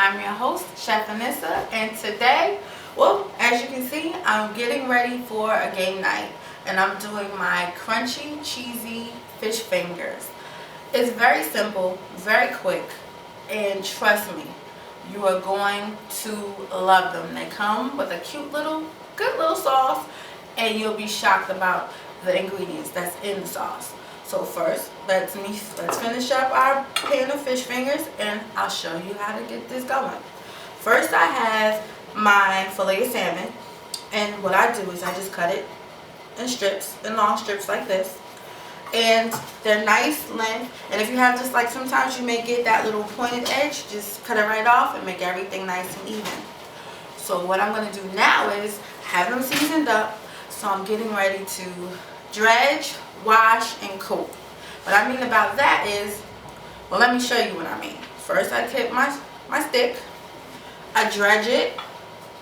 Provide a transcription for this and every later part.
I'm your host, Chef Anissa, and today, well, as you can see, I'm getting ready for a game night, and I'm doing my crunchy, cheesy fish fingers. It's very simple, very quick, and trust me, you are going to love them. They come with a cute little, good little sauce, and you'll be shocked about the ingredients that's in the sauce. So first, let's finish up our pan of fish fingers, and I'll show you how to get this going. First, I have my fillet of salmon, and what I do is I just cut it in strips, in long strips like this, and they're nice length. And if you have just like, sometimes you may get that little pointed edge, just cut it right off and make everything nice and even. So what I'm going to do now is have them seasoned up. So I'm getting ready to dredge, wash, and coat. What I mean about that is, well, let me show you what I mean. First, I take my stick, I dredge it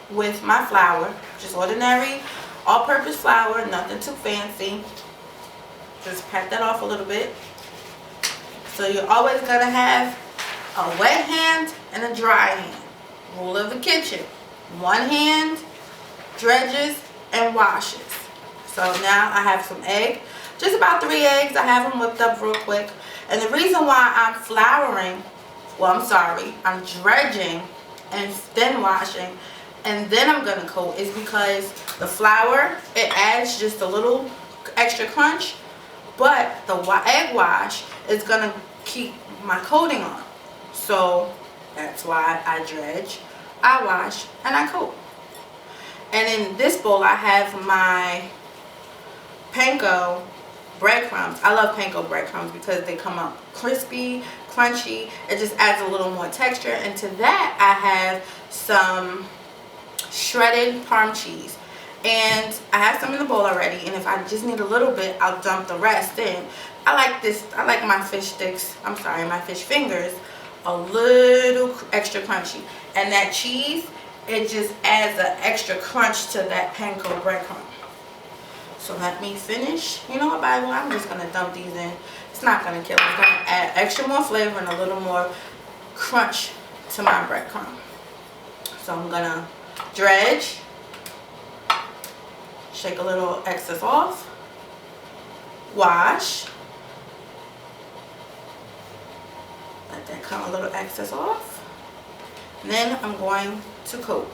with my flour, just ordinary all-purpose flour, nothing too fancy. Just pat that off a little bit. So you're always gonna have a wet hand and a dry hand. Rule of the kitchen: one hand dredges and washes. So now I have some egg, just about 3 eggs. I have them whipped up real quick. And the reason why I'm I'm dredging and then washing and then I'm gonna coat is because the flour, it adds just a little extra crunch, but the egg wash is gonna keep my coating on. So that's why I dredge, I wash, and I coat. And in this bowl I have my panko breadcrumbs. I love panko breadcrumbs because they come out crispy, crunchy. It just adds a little more texture. And to that I have some shredded Parm cheese. And I have some in the bowl already, and if I just need a little bit, I'll dump the rest in. I like my fish sticks, my fish fingers a little extra crunchy. And that cheese, it just adds an extra crunch to that panko breadcrumb. So let me finish. You know what, Bible? I'm just going to dump these in. It's not going to kill it. It's going to add extra more flavor and a little more crunch to my breadcrumb. So I'm going to dredge. Shake a little excess off. Wash. Let that come a little excess off. And then I'm going to coat.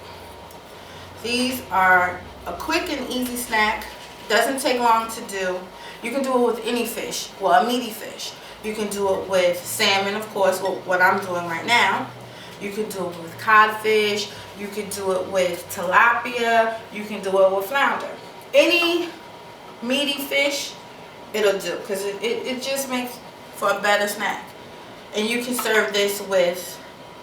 These are a quick and easy snack. Doesn't take long to do. You can do it with any fish, well, a meaty fish. You can do it with salmon, of course, what I'm doing right now. You can do it with codfish. You can do it with tilapia. You can do it with flounder. Any meaty fish, it'll do, because it just makes for a better snack. And you can serve this with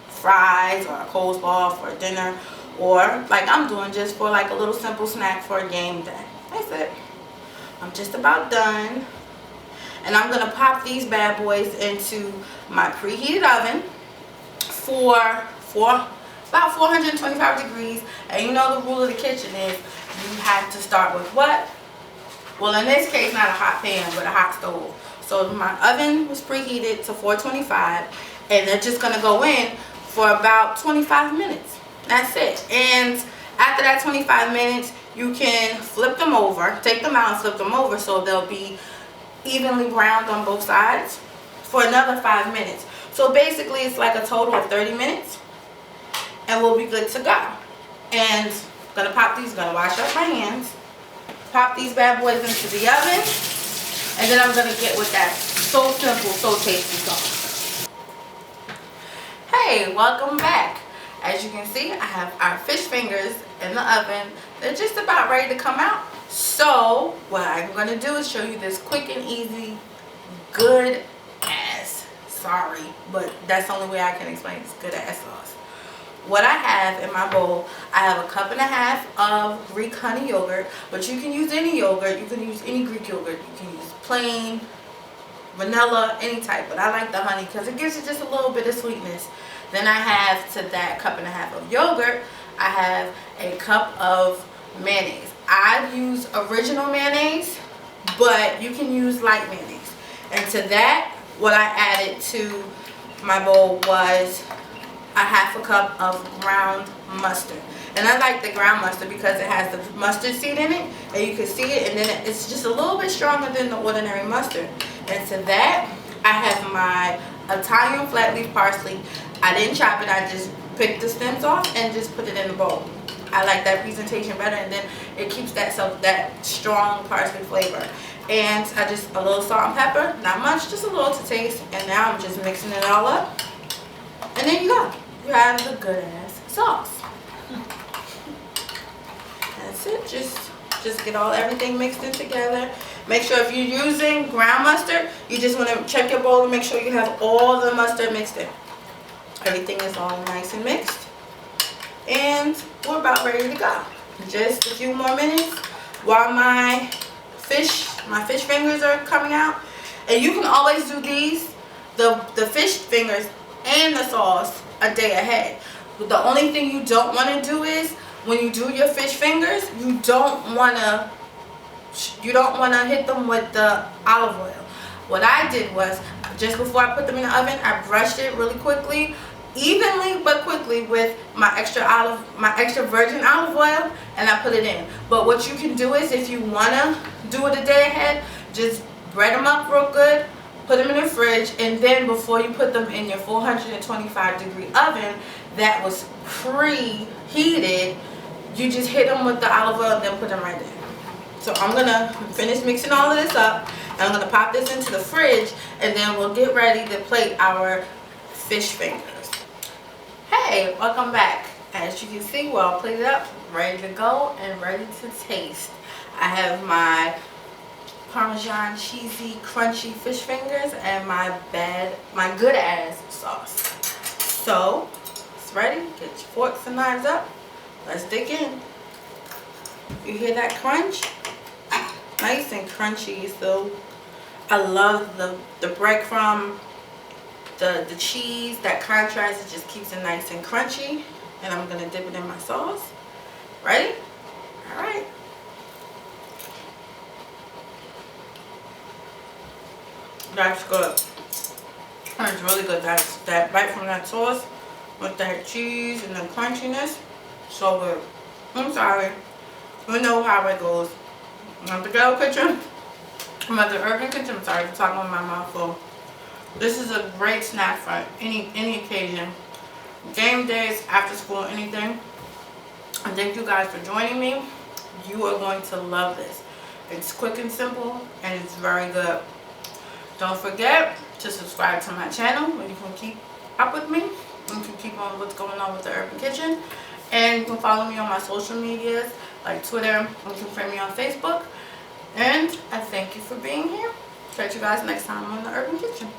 fries or a coleslaw for dinner, or like I'm doing, just for like a little simple snack for a game day. That's it. I'm just about done. And I'm going to pop these bad boys into my preheated oven for about 425 degrees. And you know the rule of the kitchen is you have to start with what? Well, in this case, not a hot pan, but a hot stove. So my oven was preheated to 425, and they're just going to go in for about 25 minutes. That's it. And after that 25 minutes, you can flip them over, take them out and flip them over so they'll be evenly browned on both sides for another 5 minutes. So basically it's like a total of 30 minutes, and we'll be good to go. And I'm gonna pop these, gonna wash up my hands, pop these bad boys into the oven, and then I'm gonna get with that so simple, so tasty sauce. Hey, welcome back. As you can see, I have our fish fingers in the oven. They're just about ready to come out. So what I'm going to do is show you this quick and easy, good ass, sorry, but that's the only way I can explain this good ass sauce. What I have in my bowl, I have a 1.5 cups of Greek honey yogurt, but you can use any yogurt. You can use any Greek yogurt. You can use plain, vanilla, any type, but I like the honey because it gives you just a little bit of sweetness. Then I have, to that 1.5 cups of yogurt, I have a cup of mayonnaise. I use original mayonnaise, but you can use light mayonnaise. And to that, what I added to my bowl was a half a cup of ground mustard. And I like the ground mustard because it has the mustard seed in it, and you can see it, and then it's just a little bit stronger than the ordinary mustard. And to that, I have my Italian flat leaf parsley. I didn't chop it, I just picked the stems off and just put it in the bowl. I like that presentation better, and then it keeps that strong parsley flavor. And I just a little salt and pepper, not much, just a little to taste. And now I'm just mixing it all up, and there you go. You have the good ass sauce. That's it. Just get everything mixed in together. Make sure if you're using ground mustard, you just want to check your bowl and make sure you have all the mustard mixed in. Everything is all nice and mixed, and we're about ready to go. Just a few more minutes while my fish fingers are coming out. And you can always do these, the fish fingers and the sauce, a day ahead. But the only thing you don't want to do is when you do your fish fingers, you don't want to hit them with the olive oil. What I did was, just before I put them in the oven, I brushed it really quickly, evenly but quickly, with my extra virgin olive oil, and I put it in. But what you can do is, if you want to do it a day ahead, just bread them up real good, put them in the fridge, and then before you put them in your 425-degree oven that was preheated, you just hit them with the olive oil and then put them right in. So I'm going to finish mixing all of this up, and I'm going to pop this into the fridge, and then we'll get ready to plate our fish fingers. Hey, welcome back. As you can see, we're all plated up, ready to go, and ready to taste. I have my Parmesan cheesy crunchy fish fingers and my good ass sauce. So it's ready. Get your forks and knives up. Let's dig in. You hear that crunch? Nice and crunchy. So I love the breadcrumb, the cheese, that contrast. It just keeps it nice and crunchy. And I'm gonna dip it in my sauce. Ready? All right. That's good. It's really good. That bite from that sauce with that cheese and the crunchiness, so good. I'm sorry. You know how it goes. I'm at the ghetto kitchen. I'm at the Urbyn kitchen. I'm sorry, I'm talking with my mouth full. This is a great snack for any occasion. Game days, after school, anything. And thank you guys for joining me. You are going to love this. It's quick and simple, and it's very good. Don't forget to subscribe to my channel where you can keep up with me. You can keep on what's going on with the Urbyn kitchen. And you can follow me on my social medias like Twitter. You can friend me on Facebook. And I thank you for being here. Catch you guys next time on the Urbyn kitchen.